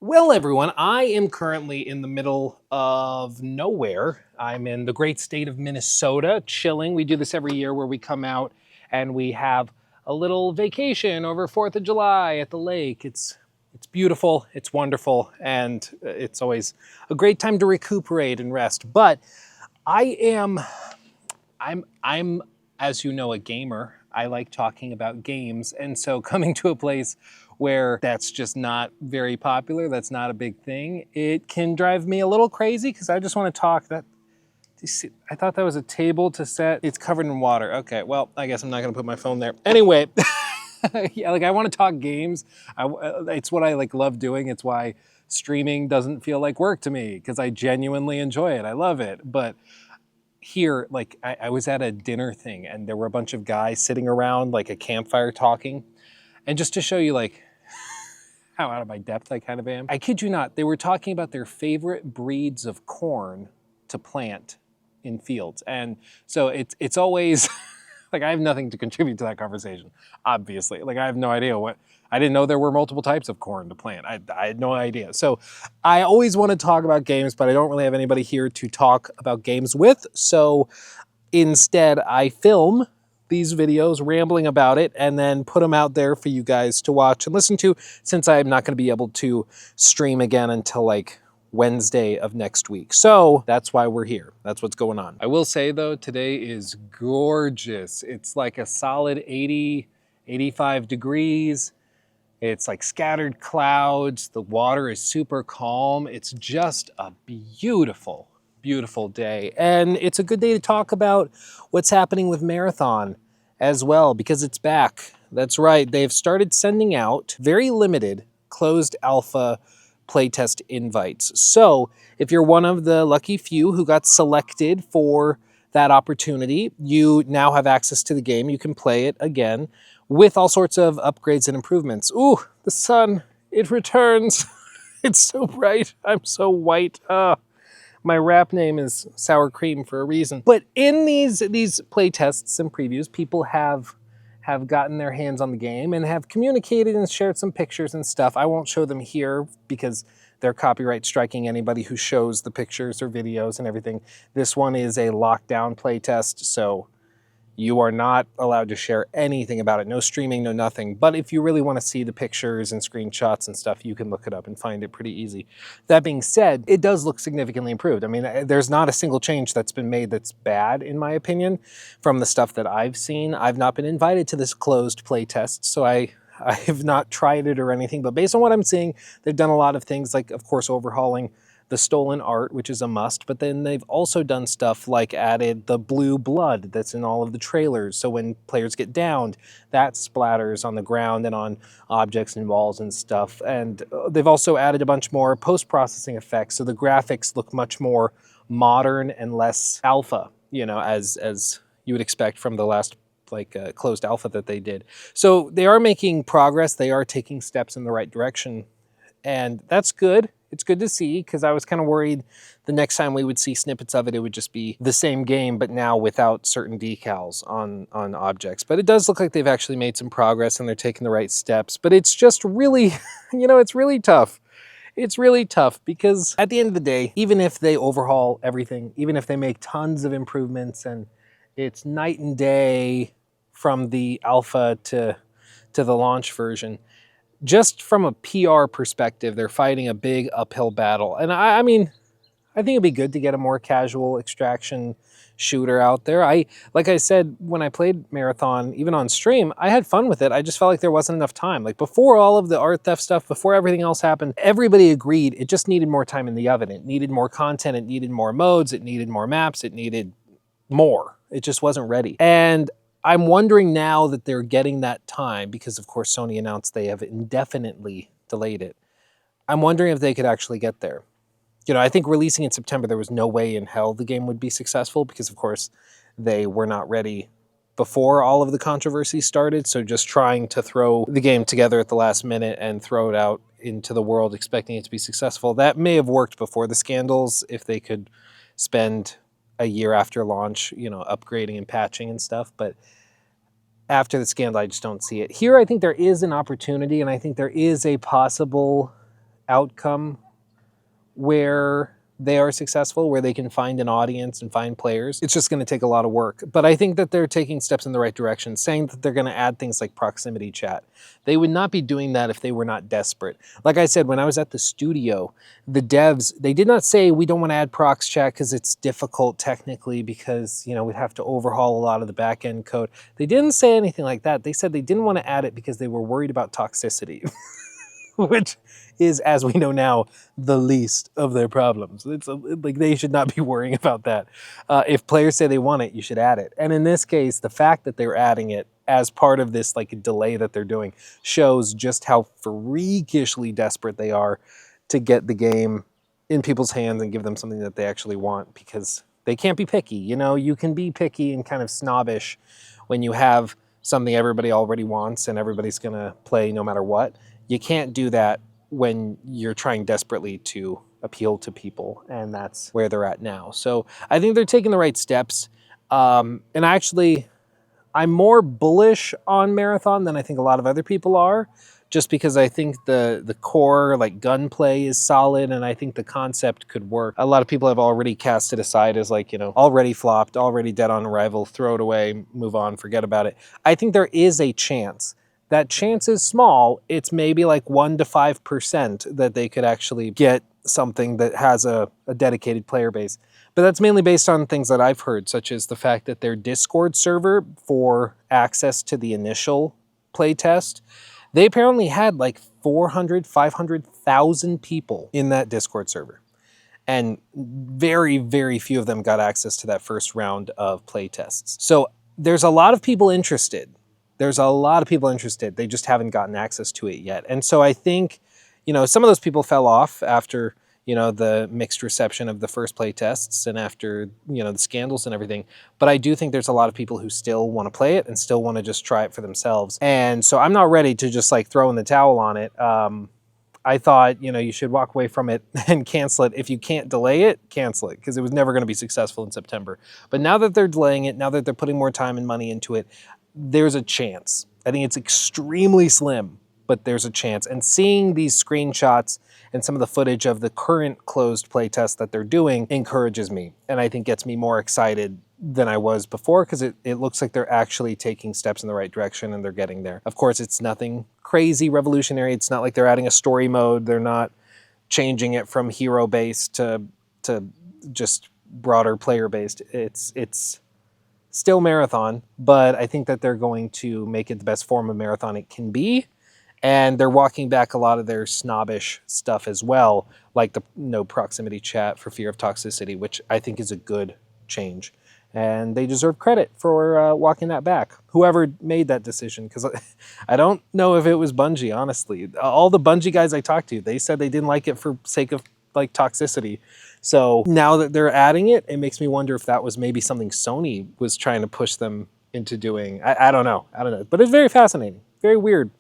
Well, everyone, I am currently in the middle of nowhere. I'm in the great state of Minnesota, chilling. We do this every year where we come out and we have a little vacation over 4th of July at the lake. It's beautiful, it's wonderful, and it's always a great time to recuperate and rest. But I'm, as you know, a gamer. I like talking about games, and so coming to a place where that's just not very popular, that's not a big thing, it can drive me a little crazy because I just want to talk. I thought that was a table to set. It's covered in water. Okay, well, I guess I'm not gonna put my phone there. Anyway, yeah, like I want to talk games. It's what I love doing. It's why streaming doesn't feel like work to me because I genuinely enjoy it. I love it, but here, I was at a dinner thing and there were a bunch of guys sitting around like a campfire talking. And just to show you how out of my depth I kind of am, I kid you not, they were talking about their favorite breeds of corn to plant in fields. And so it's always I have nothing to contribute to that conversation, obviously. I have no idea I didn't know there were multiple types of corn to plant. I had no idea. So I always want to talk about games, but I don't really have anybody here to talk about games with. So instead, I film these videos rambling about it and then put them out there for you guys to watch and listen to, since I'm not going to be able to stream again until Wednesday of next week. So that's why we're here. That's what's going on. I will say though, today is gorgeous. It's like a solid 80, 85 degrees. It's like scattered clouds. The water is super calm. It's just a beautiful, beautiful day. And it's a good day to talk about what's happening with Marathon as well, because it's back. That's right. They've started sending out very limited closed alpha playtest invites. So if you're one of the lucky few who got selected for that opportunity, you now have access to the game. You can play it again with all sorts of upgrades and improvements. Ooh, the sun, it returns. It's so bright. I'm so white. My rap name is Sour Cream for a reason. But in these playtests and previews, people have gotten their hands on the game and have communicated and shared some pictures and stuff. I won't show them here because they're copyright striking anybody who shows the pictures or videos and everything. This one is a lockdown playtest, so you are not allowed to share anything about it. No streaming, no nothing. But if you really want to see the pictures and screenshots and stuff, you can look it up and find it pretty easy. That being said, it does look significantly improved. I mean, there's not a single change that's been made that's bad, in my opinion, from the stuff that I've seen. I've not been invited to this closed playtest, so I have not tried it or anything. But based on what I'm seeing, they've done a lot of things, like, of course, overhauling the stolen art, which is a must, but then they've also done stuff like added the blue blood that's in all of the trailers. So when players get downed, that splatters on the ground and on objects and walls and stuff. And they've also added a bunch more post-processing effects. So the graphics look much more modern and less alpha, as you would expect from the last closed alpha that they did. So they are making progress. They are taking steps in the right direction. And that's good. It's good to see, because I was kind of worried the next time we would see snippets of it, it would just be the same game, but now without certain decals on objects. But it does look like they've actually made some progress and they're taking the right steps. But it's just really, it's really tough. It's really tough because at the end of the day, even if they overhaul everything, even if they make tons of improvements and it's night and day from the alpha to the launch version, just from a PR perspective, they're fighting a big uphill battle. And I mean, I think it'd be good to get a more casual extraction shooter out there. Like I said, when I played Marathon, even on stream, I had fun with it. I just felt like there wasn't enough time. Like before all of the art theft stuff, before everything else happened, everybody agreed it just needed more time in the oven. It needed more content. It needed more modes. It needed more maps. It needed more. It just wasn't ready. And I'm wondering now that they're getting that time, because of course Sony announced they have indefinitely delayed it. I'm wondering if they could actually get there. I think releasing in September, there was no way in hell the game would be successful, because of course they were not ready before all of the controversy started. So just trying to throw the game together at the last minute and throw it out into the world expecting it to be successful, that may have worked before the scandals if they could spend a year after launch, upgrading and patching and stuff. But after the scandal, I just don't see it. Here, I think there is an opportunity, and I think there is a possible outcome where they are successful, where they can find an audience and find players. It's just going to take a lot of work. But I think that they're taking steps in the right direction, saying that they're going to add things like proximity chat. They would not be doing that if they were not desperate. Like I said, when I was at the studio, the devs, they did not say we don't want to add prox chat because it's difficult technically because, you know, we'd have to overhaul a lot of the back end code. They didn't say anything like that. They said they didn't want to add it because they were worried about toxicity. Which is, as we know now, the least of their problems. Like they should not be worrying about that. If players say they want it, you should add it. And in this case, the fact that they're adding it as part of this like delay that they're doing shows just how freakishly desperate they are to get the game in people's hands and give them something that they actually want, because they can't be picky. You know, you can be picky and kind of snobbish when you have something everybody already wants and everybody's gonna play no matter what. You can't do that when you're trying desperately to appeal to people, and that's where they're at now. So I think they're taking the right steps. And actually, I'm more bullish on Marathon than I think a lot of other people are, just because I think the core like gunplay is solid, and I think the concept could work. A lot of people have already cast it aside as like, you know, already flopped, already dead on arrival, throw it away, move on, forget about it. I think there is a chance. That chance is small. It's maybe like 1 to 5% that they could actually get something that has a dedicated player base. But that's mainly based on things that I've heard, such as the fact that their Discord server for access to the initial playtest, they apparently had like 400, 500,000 people in that Discord server. And very, very few of them got access to that first round of playtests. So there's a lot of people interested. There's a lot of people interested. They just haven't gotten access to it yet. And so I think, you know, some of those people fell off after, you know, the mixed reception of the first play tests and after, you know, the scandals and everything. But I do think there's a lot of people who still want to play it and still want to just try it for themselves. And so I'm not ready to just like throw in the towel on it. I thought, you know, you should walk away from it and cancel it. If you can't delay it, cancel it, because it was never going to be successful in September. But now that they're delaying it, now that they're putting more time and money into it, there's a chance. I think it's extremely slim, but there's a chance. And seeing these screenshots and some of the footage of the current closed playtest that they're doing encourages me, and I think gets me more excited than I was before, because it looks like they're actually taking steps in the right direction and they're getting there. Of course, it's nothing crazy revolutionary. It's not like they're adding a story mode. They're not changing it from hero-based to just broader player-based. It's still Marathon, but I think that they're going to make it the best form of Marathon it can be. And they're walking back a lot of their snobbish stuff as well, like the no proximity chat for fear of toxicity, which I think is a good change. And they deserve credit for walking that back. Whoever made that decision, because I don't know if it was Bungie, honestly. All the Bungie guys I talked to, they said they didn't like it for sake of like toxicity. So now that they're adding it, it makes me wonder if that was maybe something Sony was trying to push them into doing. I don't know. I don't know. But it's very fascinating, very weird.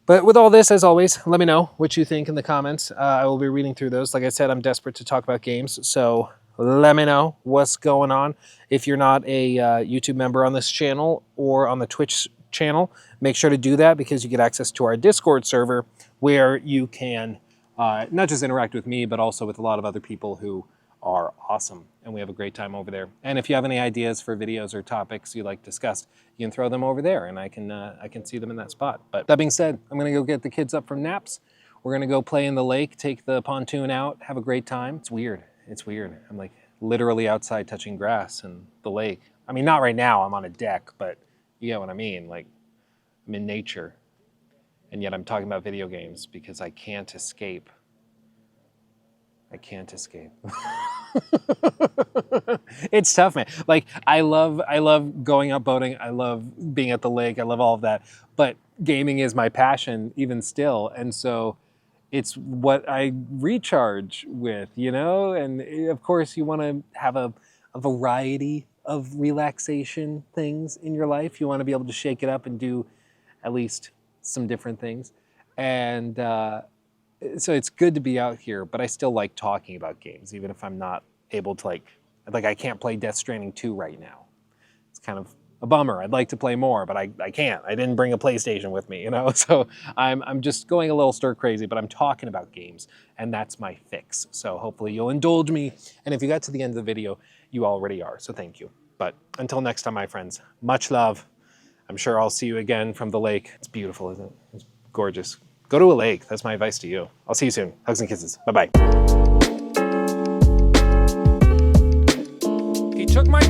But with all this, as always, let me know what you think in the comments. I will be reading through those. Like I said, I'm desperate to talk about games, so let me know what's going on. If you're not a YouTube member on this channel or on the Twitch channel, make sure to do that, because you get access to our Discord server where you can not just interact with me, but also with a lot of other people who are awesome, and we have a great time over there. And if you have any ideas for videos or topics you like discussed, you can throw them over there, and I can see them in that spot. But that being said, I'm gonna go get the kids up from naps. We're gonna go play in the lake, take the pontoon out, have a great time. It's weird. It's weird. I'm like literally outside touching grass and the lake. I mean, not right now. I'm on a deck, but you get what I mean. Like, I'm in nature, and yet I'm talking about video games because I can't escape. I can't escape. It's tough, man. Like, I love going out boating. I love being at the lake. I love all of that. But gaming is my passion even still. And so it's what I recharge with, you know? And of course you want to have a variety of relaxation things in your life. You want to be able to shake it up and do at least some different things. And so it's good to be out here, but I still like talking about games, even if I'm not able to like I can't play Death Stranding 2 right now. It's kind of a bummer. I'd like to play more, but I can't. I didn't bring a PlayStation with me, you know? So I'm just going a little stir crazy, but I'm talking about games, and that's my fix. So hopefully you'll indulge me. And if you got to the end of the video, you already are, so thank you. But until next time, my friends, much love. I'm sure I'll see you again from the lake. It's beautiful, isn't it? It's gorgeous. Go to a lake. That's my advice to you. I'll see you soon. Hugs and kisses. Bye-bye. He took my